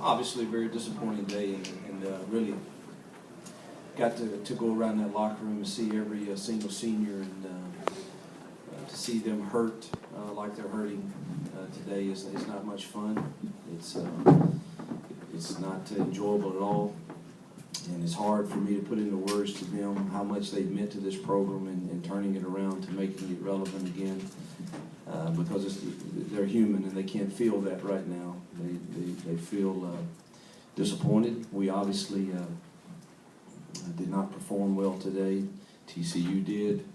obviously a very disappointing day, and really got to go around that locker room and see every single senior, and to see them hurt like they're hurting today is not much fun. It's not enjoyable at all, and it's hard for me to put into words to them how much they've meant to this program and turning it around to making it relevant again, because they're human and they can't feel that right now. They feel disappointed. We obviously did not perform well today. TCU did.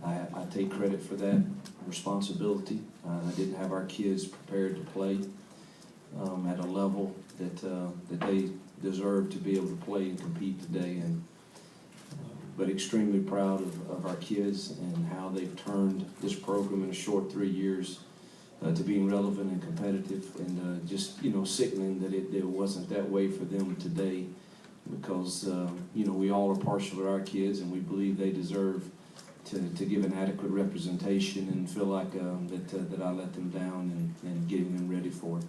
I take credit for that responsibility. I didn't have our kids prepared to play at a level that they deserve to be able to play and compete today. But extremely proud of our kids and how they've turned this program in a short 3 years to being relevant and competitive, and just sickening that it wasn't that way for them today, because we all are partial to our kids and we believe they deserve to give an adequate representation, and feel like that I let them down and getting them ready for it.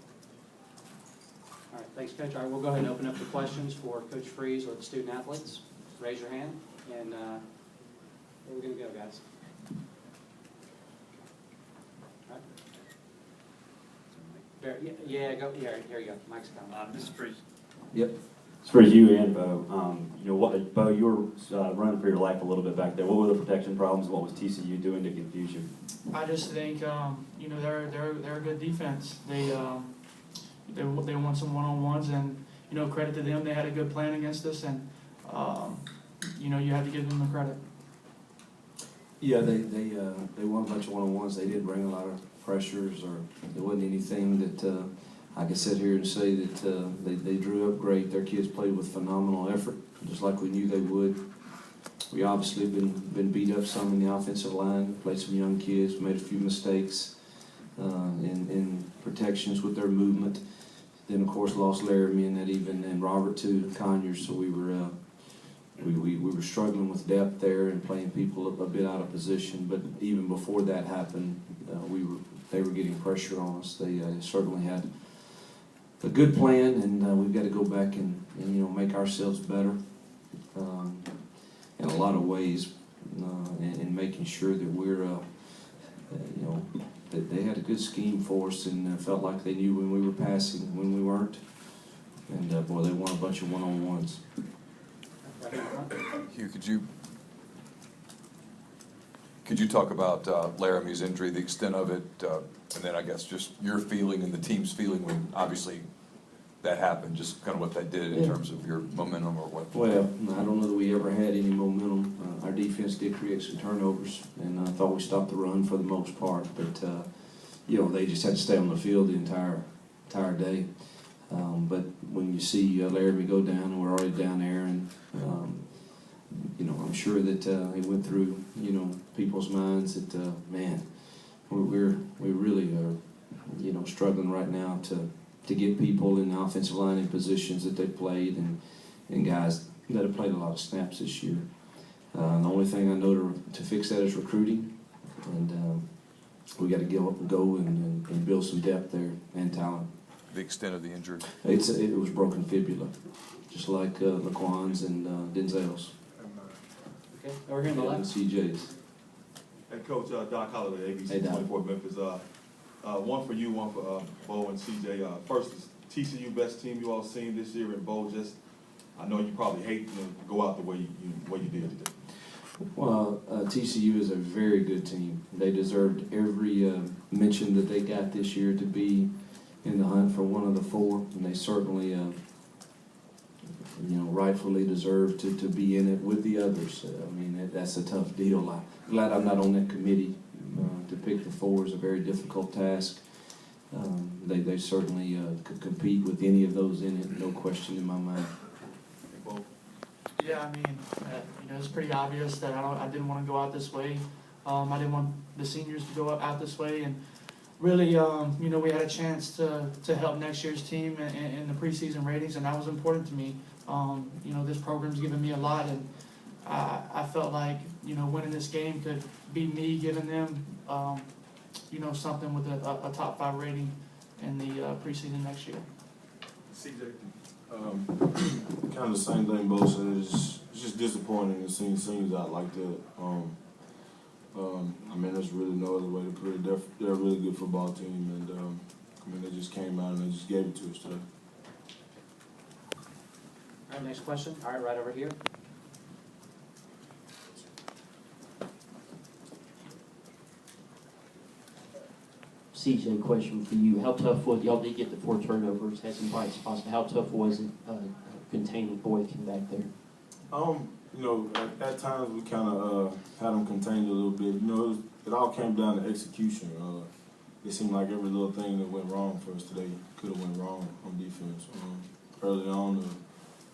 All right, thanks, Coach. All right, we'll go ahead and open up the questions for Coach Freeze or the student athletes. Raise your hand, and where are we going to go, guys? All right. Yeah, go. Yeah, here you go. Mike's coming. This is Freeze. Yep. It's for you and Bo. Bo, you were running for your life a little bit back there. What were the protection problems? What was TCU doing to confuse you? I just think they're a good defense. They won some one-on-ones, and credit to them. They had a good plan against us, and you have to give them the credit. Yeah, they won a bunch of one-on-ones. They did bring a lot of pressures, or there wasn't anything that I can sit here and say that they drew up great. Their kids played with phenomenal effort, just like we knew they would. We obviously been beat up some in the offensive line, played some young kids, made a few mistakes in protections with their movement. Then of course lost Laramie in that even, and Robert too, Conyers. So we were struggling with depth there and playing people a bit out of position. But even before that happened, they were getting pressure on us. They certainly had a good plan, and we've got to go back and make ourselves better in a lot of ways, and making sure that we're that they had a good scheme for us, and felt like they knew when we were passing, when we weren't. And boy, they won a bunch of one-on-ones. Hugh, could you talk about Laramie's injury, the extent of it, and then I guess just your feeling and the team's feeling when obviously that happened, just kind of what that did in terms of your momentum or what? Well, I don't know that we ever had any momentum. Our defense did create some turnovers, and I thought we stopped the run for the most part. But they just had to stay on the field the entire day. But when you see Laramie go down, and we're already down there, and I'm sure that it went through people's minds that man, we really are struggling right now to get people in the offensive line in positions that they've played, and guys that have played a lot of snaps this year. The only thing I know to fix that is recruiting, and we got to go and build some depth there and talent. The extent of the injury? It was broken fibula, just like Laquan's and Denzel's. Okay, over here in the left. CJ's. Hey, Coach, Doc Holloway, ABC Hey, Doc. 24 Memphis. One for you, one for Bo and CJ. First, is TCU best team you all seen this year, and Bo, I know you probably hate to go out the way you did today. Well, TCU is a very good team. They deserved every mention that they got this year to be in the hunt for one of the four, and they certainly, rightfully deserve to be in it with the others. I mean, that's a tough deal. I'm glad I'm not on that committee. To pick the four is a very difficult task. They certainly could compete with any of those in it, no question in my mind. Yeah, I mean, it's pretty obvious that I didn't want to go out this way. I didn't want the seniors to go out this way, and really, we had a chance to help next year's team in the preseason ratings, and that was important to me. This program's given me a lot, and I felt like winning this game could be me giving them something with a top 5 rating in the preseason next year. CJ? Kind of the same thing Bo said. It's just disappointing to see seniors out like that. I mean, there's really no other way to put it. They're a really good football team, and I mean, they just came out and they just gave it to us today. All right, next question. All right, right over here. CJ, question for you. How tough was, y'all did get the 4 turnovers, had some bright spots, but how tough was it containing Boykin back there? You know, at times we kind of had them contained a little bit. You know, it all came down to execution. It seemed like every little thing that went wrong for us today could have went wrong on defense. Early on,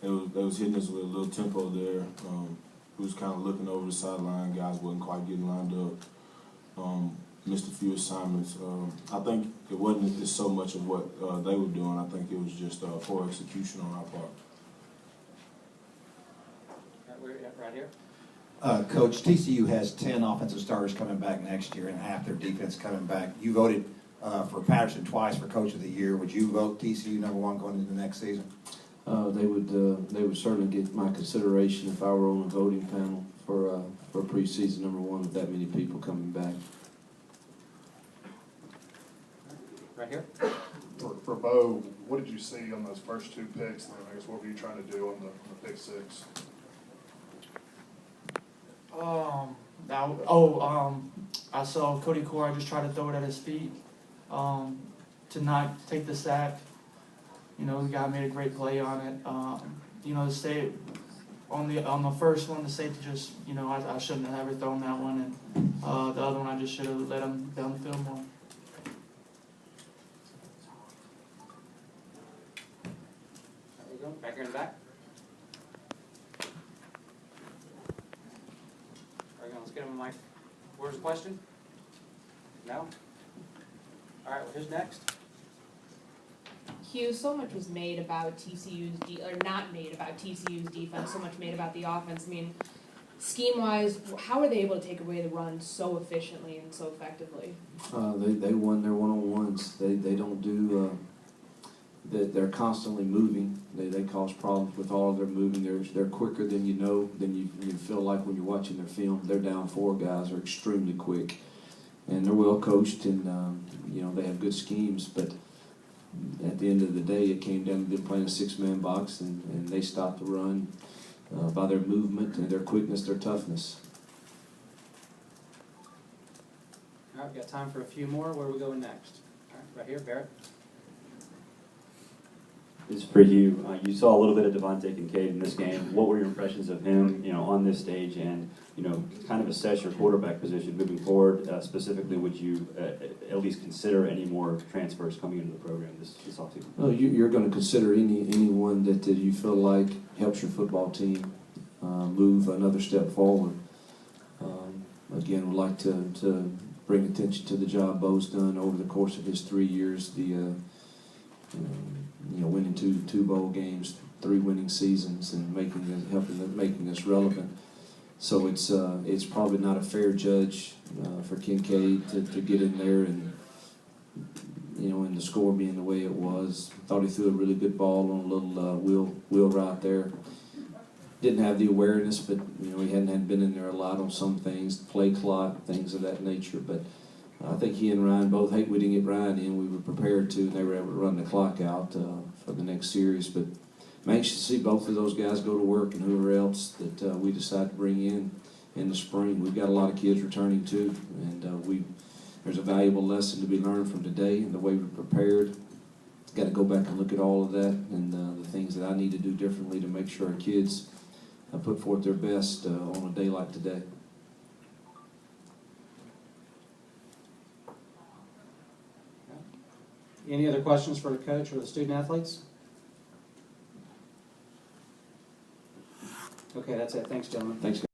they was hitting us with a little tempo there. We was kind of looking over the sideline. Guys wasn't quite getting lined up. Missed a few assignments. I think it wasn't just so much of what they were doing. I think it was just poor execution on our part. Right here. Coach, TCU has 10 offensive starters coming back next year and half their defense coming back. You voted for Patterson twice for Coach of the Year. Would you vote TCU #1 going into the next season? They would certainly get my consideration if I were on a voting panel for preseason #1 with that many people coming back. Right here. For Bo, what did you see on those first 2 picks? And then I guess what were you trying to do on the pick 6? I saw Cody Core. I just tried to throw it at his feet to not take the sack. You know, the guy made a great play on it. You know, on the first one, the safety just, you know, I shouldn't have ever thrown that one, and the other one I just should have let him down the field more. There we go. Back here in the back. Let's get him a mic. Where's the question? No? All right, well, who's next? Hugh, so much was made about or not made about TCU's defense, so much made about the offense. I mean, scheme-wise, how are they able to take away the run so efficiently and so effectively? They won their one-on-ones. They don't do. They're constantly moving. They cause problems with all of their moving. They're quicker than you know, than you feel like when you're watching their film. They're down 4 guys are extremely quick, and they're well coached, and you know, they have good schemes. But at the end of the day, it came down to them playing a 6-man box, and they stopped the run by their movement and their quickness, their toughness. All right, we've got time for a few more. Where are we going next? All right, right here, Barrett. This is for you. You saw a little bit of Devontae Kincaid in this game. What were your impressions of him, you know, on this stage, and you know, kind of assess your quarterback position moving forward? Specifically, would you at least consider any more transfers coming into the program this offseason? Well, you're going to consider anyone that you feel like helps your football team move another step forward. Again, would like to bring attention to the job Bo's done over the course of his 3 years. You know, winning two bowl games, 3 winning seasons, and making us relevant. So it's probably not a fair judge for Kincaid to get in there and, you know, and the score being the way it was. Thought he threw a really good ball on a little wheel right there. Didn't have the awareness, but you know, he hadn't been in there a lot on some things, play clock, things of that nature. But I think he and Ryan both, we didn't get Ryan in. We were prepared to, and they were able to run the clock out for the next series. But I'm anxious to see both of those guys go to work, and whoever else that we decide to bring in the spring. We've got a lot of kids returning too, and there's a valuable lesson to be learned from today and the way we prepared. Got to go back and look at all of that and the things that I need to do differently to make sure our kids put forth their best on a day like today. Any other questions for the coach or the student athletes? Okay, that's it. Thanks, gentlemen. Thanks.